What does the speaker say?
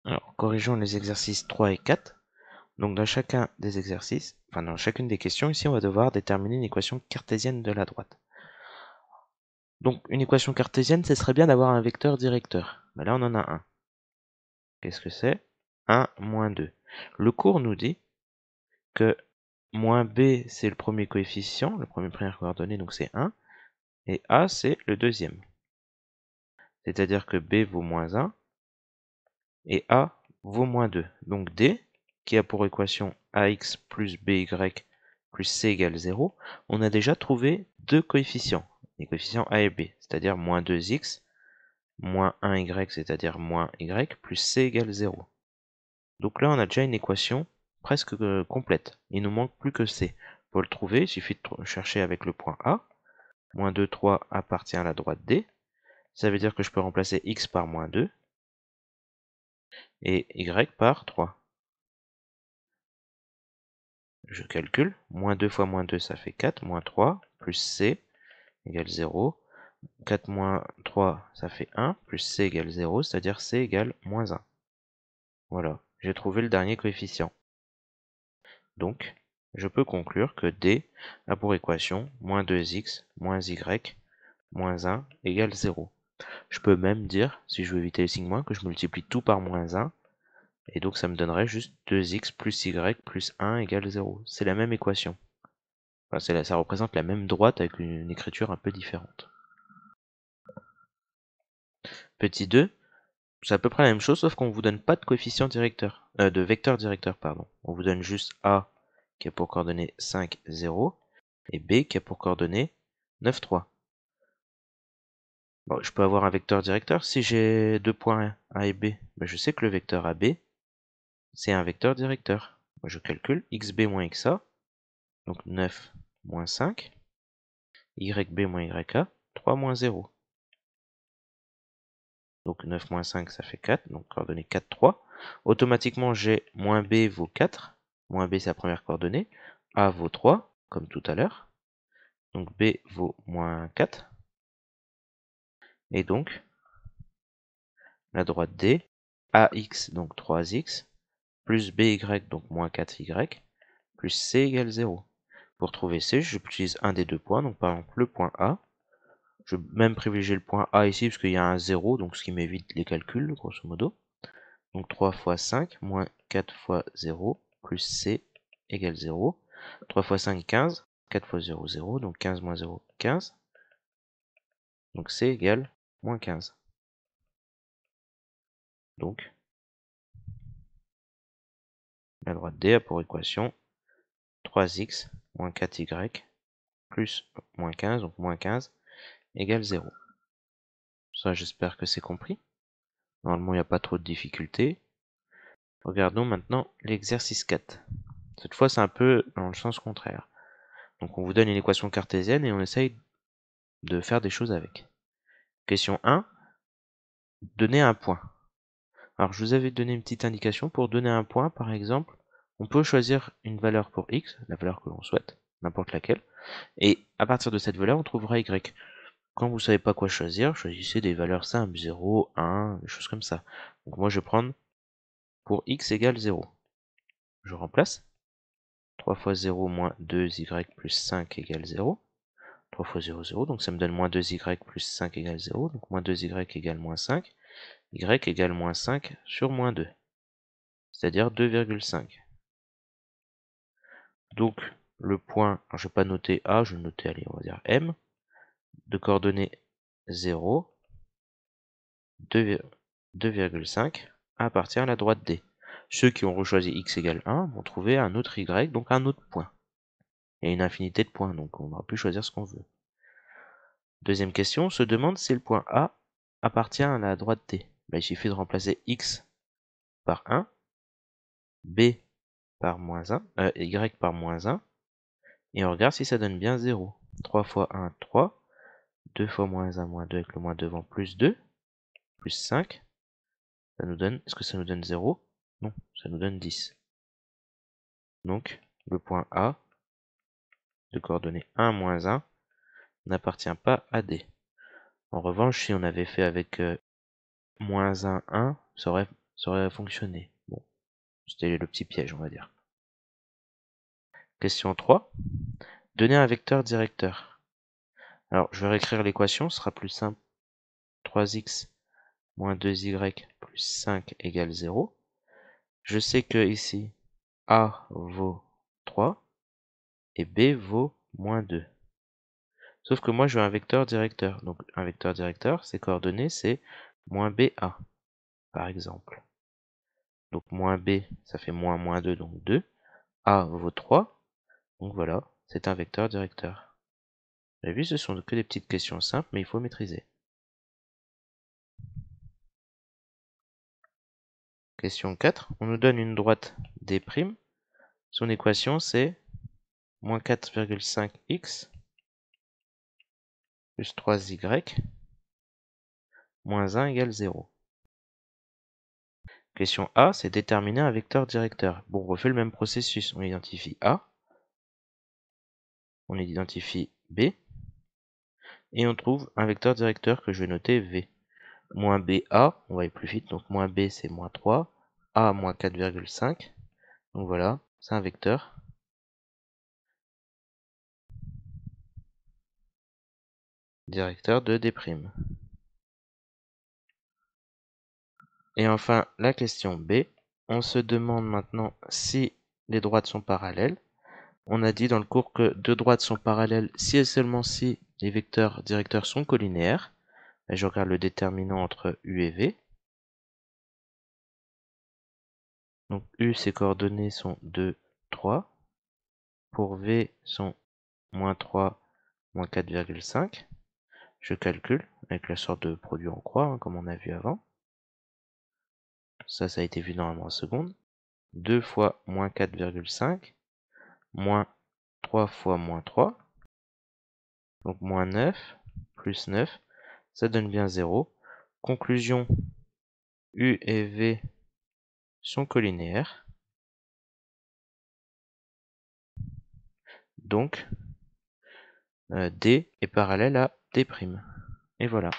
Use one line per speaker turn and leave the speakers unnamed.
Alors, corrigeons les exercices 3 et 4. Donc, dans chacun des exercices, enfin dans chacune des questions, ici, on va devoir déterminer une équation cartésienne de la droite. Donc, une équation cartésienne, ce serait bien d'avoir un vecteur directeur. Mais là, on en a un. Qu'est-ce que c'est? 1, moins 2. Le cours nous dit que moins b, c'est le premier coefficient, le première coordonnée, donc c'est 1, et a, c'est le deuxième. C'est-à-dire que b vaut moins 1, et a vaut moins 2. Donc d, qui a pour équation ax plus by plus c égale 0, on a déjà trouvé deux coefficients, les coefficients a et b, c'est-à-dire moins 2x, moins 1y, c'est-à-dire moins y, plus c égale 0. Donc là, on a déjà une équation presque complète. Il nous manque plus que c. Pour le trouver, il suffit de chercher avec le point A. Moins 2, 3 appartient à la droite D. Ça veut dire que je peux remplacer x par moins 2 et y par 3. Je calcule. Moins 2 fois moins 2, ça fait 4. Moins 3 plus c égale 0. 4 moins 3, ça fait 1. Plus c égale 0, c'est-à-dire c égale moins 1. Voilà, j'ai trouvé le dernier coefficient. Donc, je peux conclure que D a pour équation moins 2x moins y moins 1 égale 0. Je peux même dire, si je veux éviter les signes moins, que je multiplie tout par moins 1, et donc ça me donnerait juste 2x plus y plus 1 égale 0. C'est la même équation. Enfin, ça représente la même droite avec une écriture un peu différente. Petit 2, c'est à peu près la même chose, sauf qu'on ne vous donne pas de coefficient directeur, de vecteur directeur, pardon. On vous donne juste A qui a pour coordonnée 5, 0, et B qui a pour coordonnée 9, 3. Bon, je peux avoir un vecteur directeur si j'ai deux points A et B. Ben, je sais que le vecteur AB, c'est un vecteur directeur. Moi, je calcule xb moins xa, donc 9 moins 5, yb moins yk, 3 moins 0. Donc 9 moins 5, ça fait 4, donc coordonnée 4, 3. Automatiquement, j'ai moins b vaut 4, moins b c'est la première coordonnée, a vaut 3, comme tout à l'heure, donc b vaut moins 4, et donc la droite D, ax, donc 3x, plus by, donc moins 4y, plus c égale 0. Pour trouver c, j'utilise un des deux points, donc par exemple le point A. Je vais même privilégier le point A ici, parce qu'il y a un 0, donc ce qui m'évite les calculs, grosso modo. Donc 3 fois 5, moins 4 fois 0, plus c égale 0. 3 fois 5, 15. 4 fois 0, 0. Donc 15 moins 0, 15. Donc c égale moins 15. Donc, la droite D a pour équation 3x moins 4y plus moins 15, donc moins 15, égale 0. Ça, j'espère que c'est compris. Normalement, il n'y a pas trop de difficultés. Regardons maintenant l'exercice 4. Cette fois, c'est un peu dans le sens contraire. Donc, on vous donne une équation cartésienne et on essaye de faire des choses avec. Question 1. Donner un point. Alors, je vous avais donné une petite indication. Pour donner un point, par exemple, on peut choisir une valeur pour x, la valeur que l'on souhaite, n'importe laquelle. Et à partir de cette valeur, on trouvera y. Quand vous ne savez pas quoi choisir, choisissez des valeurs simples, 0, 1, des choses comme ça. Donc moi, je vais prendre pour x égale 0. Je remplace. 3 fois 0 moins 2y plus 5 égale 0. 3 fois 0, 0, donc ça me donne moins 2y plus 5 égale 0. Donc moins 2y égale moins 5. Y égale moins 5 sur moins 2. C'est-à-dire 2,5. Donc le point, alors je ne vais pas noter A, je vais noter, allez, on va dire M, de coordonnées 0, 2,5 appartient à la droite D. Ceux qui ont rechoisi x égale 1 vont trouver un autre y, donc un autre point. Il y a une infinité de points, donc on aura pu choisir ce qu'on veut. Deuxième question, on se demande si le point A appartient à la droite D. Ben, il suffit de remplacer x par 1, b par moins 1, y par moins 1, et on regarde si ça donne bien 0. 3 fois 1, 3, 2 fois moins 1, moins 2 avec le moins devant, plus 2, plus 5, ça nous donne, est-ce que ça nous donne 0? Non, ça nous donne 10. Donc, le point A, de coordonnées 1, moins 1, n'appartient pas à D. En revanche, si on avait fait avec moins 1, 1, ça aurait ça aurait fonctionné. Bon, c'était le petit piège, on va dire. Question 3. Donner un vecteur directeur. Alors, je vais réécrire l'équation, ce sera plus simple. 3x moins 2y plus 5 égale 0. Je sais que ici, A vaut 3 et B vaut moins 2. Sauf que moi, je veux un vecteur directeur. Donc, un vecteur directeur, ses coordonnées, c'est moins BA, par exemple. Donc, moins B, ça fait moins moins 2, donc 2. A vaut 3. Donc voilà, c'est un vecteur directeur. Vous avez vu, ce sont que des petites questions simples, mais il faut maîtriser. Question 4. On nous donne une droite D'. Son équation, c'est moins 4,5x plus 3y moins 1 égale 0. Question A, c'est déterminer un vecteur directeur. Bon, on refait le même processus. On identifie A, on identifie B, et on trouve un vecteur directeur que je vais noter V. Moins BA, on va aller plus vite, donc moins B c'est moins 3, A moins 4,5. Donc voilà, c'est un vecteur directeur de D'. Et enfin, la question B, on se demande maintenant si les droites sont parallèles. On a dit dans le cours que deux droites sont parallèles si et seulement si les vecteurs directeurs sont collinéaires. Et je regarde le déterminant entre U et V. Donc U, ses coordonnées sont 2, 3. Pour V, sont moins 3, moins 4,5. Je calcule avec la sorte de produit en croix, hein, comme on a vu avant. Ça a été vu normalement en seconde. 2 fois moins 4,5, moins 3 fois moins 3. Donc moins 9, plus 9, ça donne bien 0. Conclusion, U et V sont collinéaires. Donc, D est parallèle à D'. Et voilà.